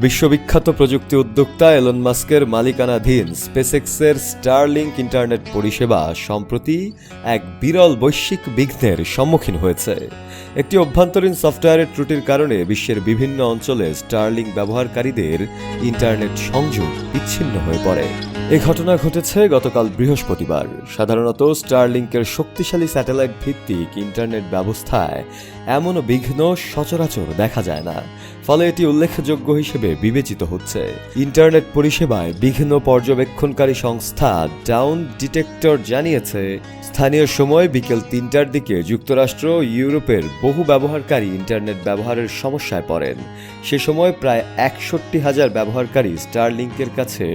বিশ্ববিখ্যাত প্রযুক্তি উদ্যোক্তা এলন মাস্কের মালিকানাধীন স্পেসএক্সের স্টারলিংক ইন্টারনেট পরিষেবা সম্প্রতি এক বিরল বৈশ্বিক বিঘ্নের সম্মুখীন হয়েছে। একটি অভ্যন্তরীণ সফটওয়্যারের ত্রুটির কারণে বিশ্বের বিভিন্ন অঞ্চলে স্টারলিংক ব্যবহারকারীদের ইন্টারনেট সংযোগ বিচ্ছিন্ন হয়ে পড়ে। এ ঘটনা ঘটেছে গতকাল বৃহস্পতিবার। সাধারণত স্টারলিংকের শক্তিশালী স্যাটেলাইট ভিত্তিক ইন্টারনেট ব্যবস্থায় এমন বিঘ্ন সচরাচর দেখা যায় না, ফলে এটি উল্লেখযোগ্য হিসেবে বিবেচিত হচ্ছে। ইন্টারনেট পরিষেবায় বিঘ্ন পর্যবেক্ষণকারী সংস্থা ডাউন ডিটেক্টর জানিয়েছে, স্থানীয় সময় বিকেল ৩টার দিকে যুক্তরাষ্ট্র ও ইউরোপের বহু ব্যবহারকারী ইন্টারনেট ব্যবহারের সমস্যায় পড়েন। সে সময় প্রায় ৬১,০০০ ব্যবহারকারী স্টারলিংকের কাছে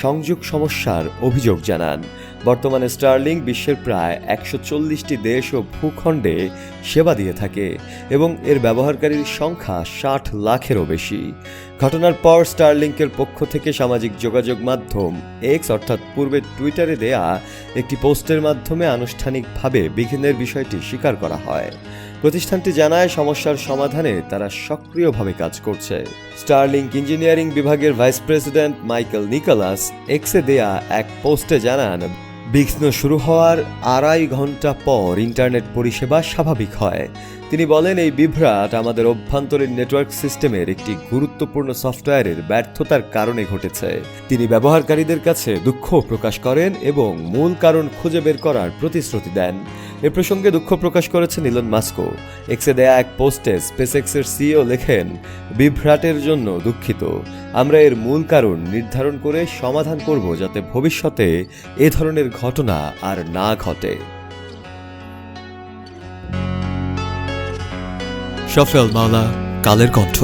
সংযোগ সমস্যার অভিযোগ জানান। বর্তমানে স্টারলিংক বিশ্বের প্রায় ১৪০টি দেশ ও ভূখণ্ডে সেবা দিয়ে থাকে এবং এর ব্যবহারকারীর সংখ্যা ৬০ লাখেরও বেশি। ঘটনার পর স্টারলিংকের পক্ষ থেকে সামাজিক যোগাযোগ মাধ্যম এক্স অর্থাৎ পূর্বে টুইটারে দেয়া একটি পোস্টের মাধ্যমে আনুষ্ঠানিকভাবে বিঘ্নের বিষয়টি স্বীকার করা হয়। প্রতিষ্ঠানটি জানায়, সমস্যার সমাধানে তারা সক্রিয়ভাবে কাজ করছে। স্টারলিংক ইঞ্জিনিয়ারিং বিভাগের ভাইস প্রেসিডেন্ট মাইকেল নিকোলাস এক্সে দেয়া এক পোস্টে জানান, বিঘ্ন শুরু হওয়ার ২.৫ ঘন্টা পর ইন্টারনেট পরিষেবা স্বাভাবিক হয়। তিনি বলেন, এই বিভ্রাট আমাদের অভ্যন্তরীণ নেটওয়ার্ক সিস্টেমের একটি গুরুত্বপূর্ণ সফটওয়্যারের ব্যর্থতার কারণে ঘটেছে। তিনি ব্যবহারকারীদের কাছে দুঃখ প্রকাশ করেন এবং মূল কারণ খুঁজে বের করার প্রতিশ্রুতি দেন। এ প্রসঙ্গে দুঃখ প্রকাশ করেছেন ইলন মাস্কও। এক্সে দেয়া এক পোস্টে স্পেসএক্সের সিইও লেখেন, বিভ্রাটের জন্য দুঃখিত। আমরা এর মূল কারণ নির্ধারণ করে সমাধান করব যাতে ভবিষ্যতে এ ধরনের ঘটনা আর না ঘটে। শফিউল মাওলা, কালের কণ্ঠ।